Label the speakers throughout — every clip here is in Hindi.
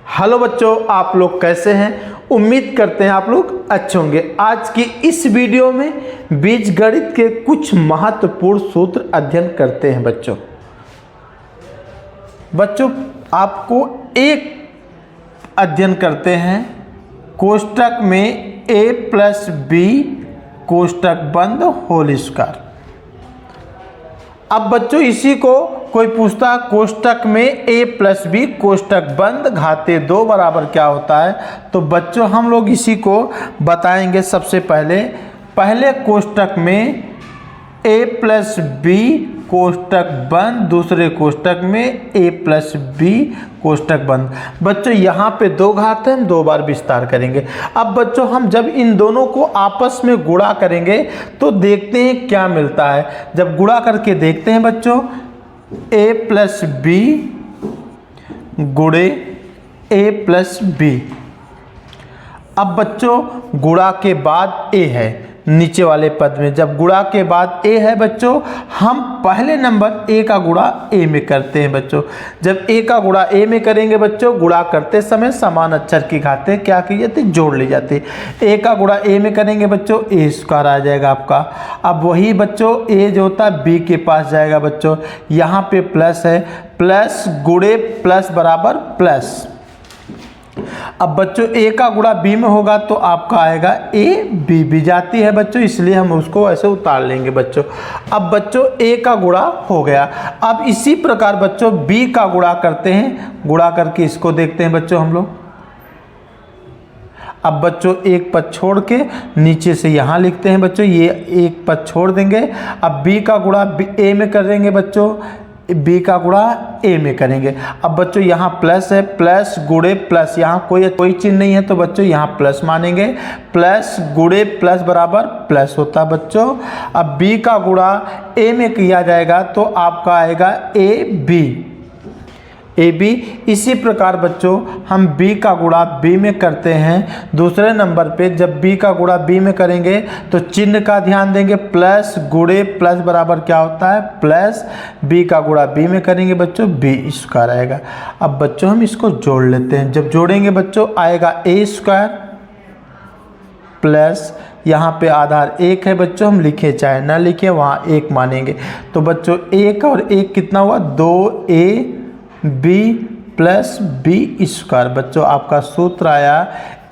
Speaker 1: हेलो बच्चों, आप लोग कैसे हैं? उम्मीद करते हैं आप लोग अच्छे होंगे। आज की इस वीडियो में बीजगणित के कुछ महत्वपूर्ण सूत्र अध्ययन करते हैं। बच्चों आपको एक अध्ययन करते हैं, कोष्टक में a प्लस बी कोष्टक बंद होल स्क्वायर। अब बच्चों इसी को कोई पूछता है कोष्टक में a प्लस बी कोष्टक बंद घाते 2 बराबर क्या होता है, तो बच्चों हम लोग इसी को बताएंगे। सबसे पहले कोष्टक में a प्लस बी कोष्टक बंद, दूसरे कोष्टक में a प्लस बी कोष्टक बंद। बच्चों यहाँ पे 2 घात है, हम 2 बार विस्तार करेंगे। अब बच्चों हम जब इन दोनों को आपस में गुणा करेंगे तो देखते हैं क्या मिलता है। जब गुणा करके देखते हैं बच्चों, a प्लस बी गुणे a प्लस बी। अब बच्चों गुणा के बाद a है नीचे वाले पद में, जब गुणा के बाद a है बच्चों, हम पहले नंबर a का गुणा a में करते हैं। बच्चों जब a का गुणा a में करेंगे बच्चों, गुणा करते समय समान अक्षर की घातें क्या की जाती, जोड़ ली जाती। a का गुणा a में करेंगे बच्चों, a स्क्वायर आ जाएगा आपका। अब वही बच्चों a जो होता है b के पास जाएगा बच्चों, यहाँ पे प्लस है, प्लस गुणे प्लस बराबर प्लस। अब बच्चों a का गुणा b में होगा तो आपका आएगा a b भी जाती है बच्चों, इसलिए हम उसको ऐसे उतार लेंगे बच्चों। अब बच्चों a का गुणा हो गया। अब इसी प्रकार बच्चों b का गुणा करते हैं, गुणा करके इसको देखते हैं बच्चों हम लोग। अब बच्चों एक पद छोड़ के नीचे से यहाँ लिखते हैं बच्चों, ये एक पद छोड़ देंगे। अब b का गुणा a में करेंगे बच्चों, b का गुणा a में करेंगे। अब बच्चों यहाँ प्लस है, प्लस गुणे प्लस, यहाँ कोई चिन्ह नहीं है तो बच्चों यहाँ प्लस मानेंगे। प्लस गुणे प्लस बराबर प्लस होता है बच्चों। अब b का गुणा a में किया जाएगा तो आपका आएगा ए बी। इसी प्रकार बच्चों हम b का गुणा b में करते हैं। दूसरे नंबर पे जब b का गुणा b में करेंगे तो चिन्ह का ध्यान देंगे, प्लस गुणे प्लस बराबर क्या होता है प्लस। b का गुणा b में करेंगे बच्चों, b स्क्वायर आएगा। अब बच्चों हम इसको जोड़ लेते हैं, जब जोड़ेंगे बच्चों आएगा a स्क्वायर प्लस, यहाँ पे आधार 1 है बच्चों, हम लिखे चाहे ना लिखे वहाँ 1 मानेंगे। तो बच्चों 1 और 1 कितना हुआ, 2a B plus B square. बच्चों आपका सूत्र आया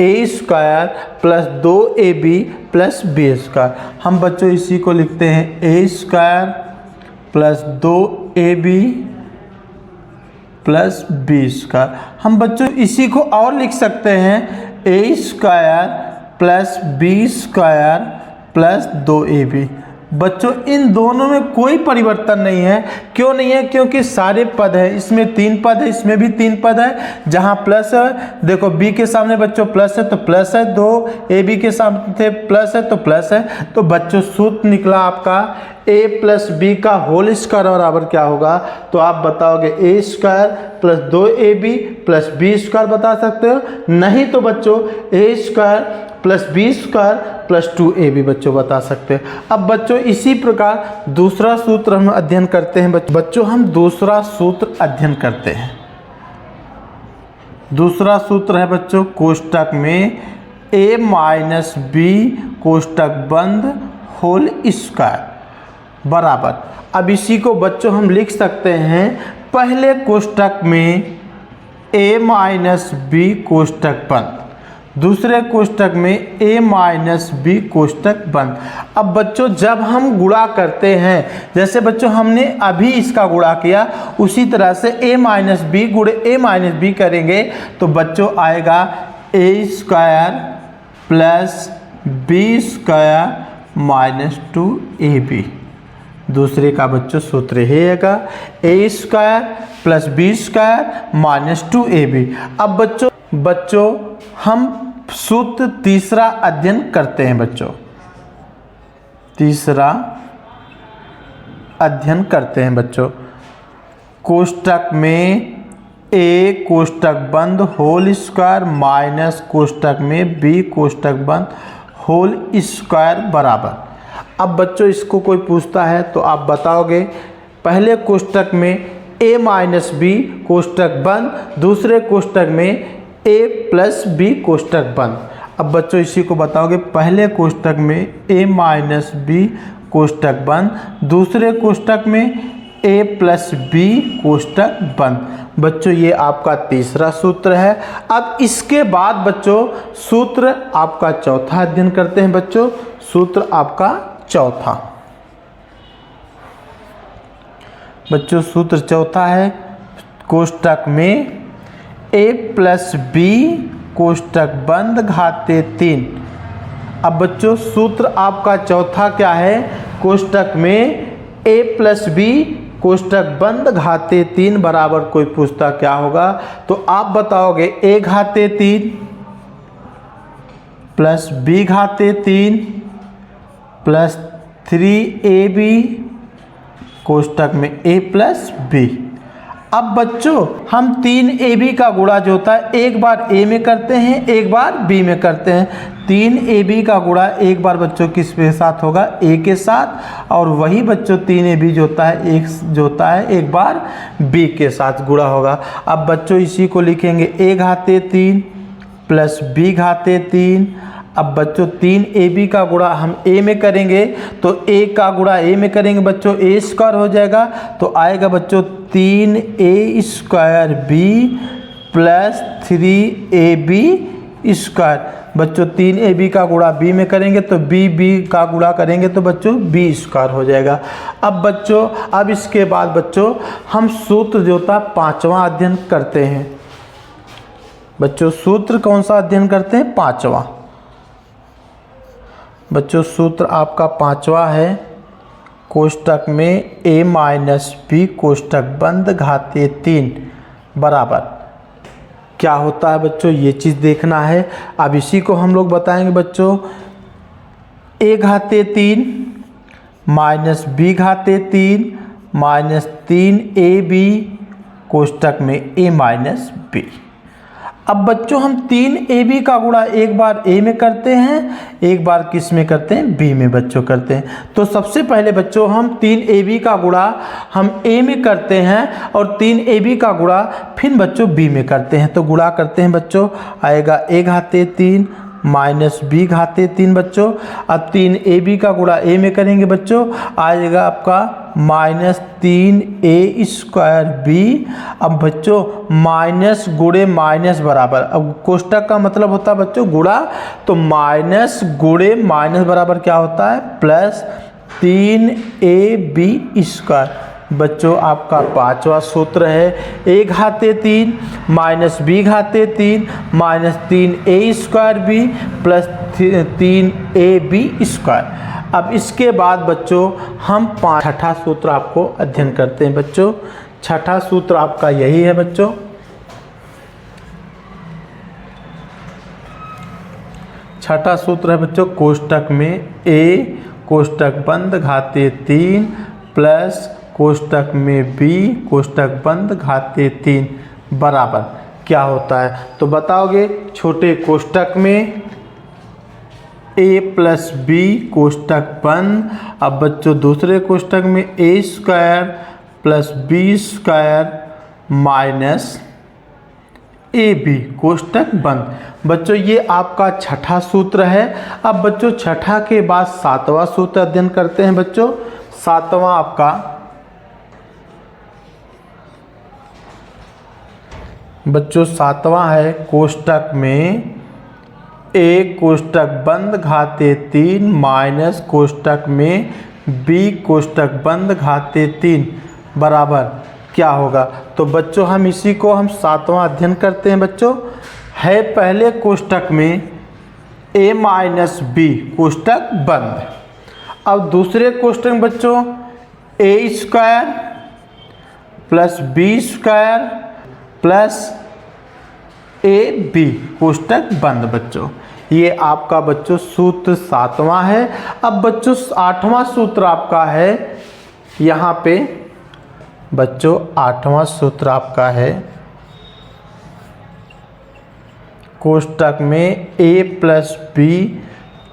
Speaker 1: A square plus 2ab plus B square. हम बच्चों इसी को लिखते हैं A square plus 2ab plus B square. हम बच्चों इसी को और लिख सकते हैं A square plus B square plus 2ab। बच्चों इन दोनों में कोई परिवर्तन नहीं है। क्यों नहीं है? क्योंकि सारे पद हैं, इसमें 3 पद है, इसमें भी 3 पद है। जहां प्लस है, देखो b के सामने बच्चों प्लस है तो प्लस है, 2ab के सामने प्लस है तो प्लस है। तो बच्चों सूत्र निकला आपका a प्लस बी का होल स्क्वायर बराबर क्या होगा, तो आप बताओगे a square plus 2ab plus B square बता सकते हो, नहीं तो बच्चों a square plus B square plus 2ab बच्चों बता सकते हैं। अब बच्चों इसी प्रकार दूसरा सूत्र हम अध्ययन करते हैं। बच्चों हम दूसरा सूत्र अध्ययन करते हैं। दूसरा सूत्र है बच्चों कोष्टक में a माइनस बी कोष्टक बंद होल स्क्वायर बराबर। अब इसी को बच्चों हम लिख सकते हैं, पहले कोष्टक में a माइनस बी कोष्टक बंद, दूसरे कोष्टक में a माइनस बी कोष्टक बंद। अब बच्चों जब हम गुणा करते हैं, जैसे बच्चों हमने अभी इसका गुणा किया, उसी तरह से a माइनस बी गुणे a माइनस बी करेंगे तो बच्चों आएगा a square plus B square minus 2ab। दूसरे का बच्चों सूत्र है a square plus B square minus 2ab। अब बच्चों हम सूत्र तीसरा अध्ययन करते हैं। बच्चों तीसरा अध्ययन करते हैं बच्चों, कोष्टक में a कोष्टक बंद होल स्क्वायर माइनस कोष्टक में b कोष्टक बंद होल स्क्वायर बराबर। अब बच्चों इसको कोई पूछता है तो आप बताओगे, पहले कोष्टक में a माइनस बी कोष्टक बंद, दूसरे कोष्टक में ए प्लस बी कोष्टक बंद। अब बच्चों इसी को बताओगे, पहले कोष्टक में ए माइनस बी कोष्टक बंद, दूसरे कोष्टक में ए प्लस बी कोष्टक बंद। बच्चों ये आपका तीसरा सूत्र है। अब इसके बाद बच्चों सूत्र आपका चौथा अध्ययन करते हैं। बच्चों सूत्र आपका चौथा, बच्चों सूत्र चौथा है कोष्टक में ए प्लस बी कोष्टक बंद घाते 3। अब बच्चों सूत्र आपका चौथा क्या है, कोष्टक में ए प्लस बी कोष्टक बंद घाते 3 बराबर कोई पूछता क्या होगा, तो आप बताओगे ए घाते 3 प्लस बी घाते 3 प्लस 3ab कोष्टक में ए प्लस बी। अब बच्चों हम 3ab का गुणा जो होता है एक बार a में करते हैं एक बार b में करते हैं। 3ab का गुणा एक बार बच्चों किस के साथ होगा, a के साथ, और वही बच्चों 3ab जो होता है एक बार b के साथ गुणा होगा। अब बच्चों इसी को लिखेंगे a घाते 3 प्लस b घाते 3। अब बच्चों 3ab का गुणा हम a में करेंगे तो a का गुणा a में करेंगे बच्चों a स्क्वायर हो जाएगा, तो आएगा बच्चों 3a square b plus 3ab square. बच्चों 3ab का गुणा b में करेंगे तो b का गुणा करेंगे तो बच्चों b स्क्वायर हो जाएगा। अब बच्चों अब इसके बाद बच्चों हम सूत्र जो था पांचवा अध्ययन करते हैं। बच्चों सूत्र कौन सा अध्ययन करते हैं, पांचवा। बच्चों सूत्र आपका पांचवा है कोष्टक में a माइनस बी कोष्टक बंद घाते 3 बराबर क्या होता है बच्चों, ये चीज़ देखना है। अब इसी को हम लोग बताएंगे बच्चों, a घाते 3 माइनस बी घाते 3 माइनस 3ab कोष्टक में a माइनस बी। अब बच्चों हम 3ab का गुणा एक बार a में करते हैं एक बार किस में करते हैं, b में बच्चों करते हैं। तो सबसे पहले बच्चों हम 3ab का गुणा हम a में करते हैं और 3ab का गुणा फिर बच्चों b में करते हैं। तो गुणा करते हैं बच्चों, आएगा a घाते 3 माइनस b घाते 3 बच्चों। अब 3ab का गुणा a में करेंगे बच्चों, आएगा आपका माइनस 3a स्क्वायर b। अब बच्चों माइनस गुणे माइनस बराबर, अब कोष्टक का मतलब होता है बच्चों गुणा, तो माइनस गुणे माइनस बराबर क्या होता है, प्लस 3ab स्क्वायर। बच्चों आपका पांचवा सूत्र है a घाते 3 minus b घाते 3 minus 3a square b plus 3ab square. अब इसके बाद बच्चों हम छठा सूत्र आपको अध्ययन करते हैं। बच्चों छठा सूत्र आपका यही है बच्चों, छठा सूत्र है बच्चों कोष्टक में a कोष्टक बंद घाते 3 प्लस कोष्टक में b कोष्टक बंद घाते 3 बराबर क्या होता है। तो बताओगे छोटे कोष्टक में a प्लस बी कोष्टक बंद। अब बच्चों दूसरे कोष्टक में a square plus B square minus ab कोष्टक बंद। बच्चों ये आपका छठा सूत्र है। अब बच्चों छठा के बाद सातवां सूत्र अध्ययन करते हैं। बच्चों सातवां आपका है कोष्टक में a कोष्टक बंद घाते 3 माइनस कोष्टक में b कोष्टक बंद घाते 3 बराबर क्या होगा। तो बच्चों हम इसी को हम सातवां अध्ययन करते हैं। बच्चों है पहले कोष्टक में a माइनस बी कोष्टक बंद। अब दूसरे कोष्टक में बच्चों a square plus B square plus ab कोष्टक बंद। बच्चों ये आपका बच्चों सूत्र सातवां है। अब बच्चों आठवां सूत्र आपका है यहाँ पे, बच्चों आठवां सूत्र आपका है कोष्टक में a प्लस बी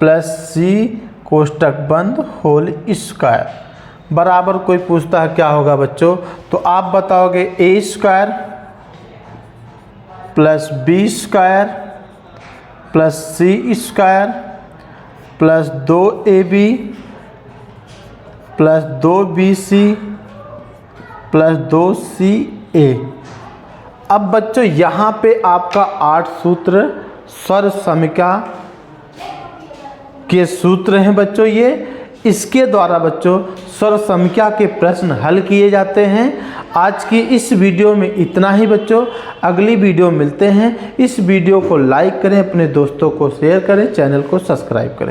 Speaker 1: प्लस सी कोष्टक बंद होल स्क्वायर बराबर कोई पूछता है क्या होगा बच्चों, तो आप बताओगे a square plus B square plus c square plus 2ab plus 2bc plus 2ca। अब बच्चों यहाँ पे आपका 8 सूत्र सर्वसमिका के सूत्र हैं बच्चों। ये इसके द्वारा बच्चों सर्वसमिका के प्रश्न हल किए जाते हैं। आज की इस वीडियो में इतना ही बच्चों, अगली वीडियो मिलते हैं। इस वीडियो को लाइक करें, अपने दोस्तों को शेयर करें, चैनल को सब्सक्राइब करें।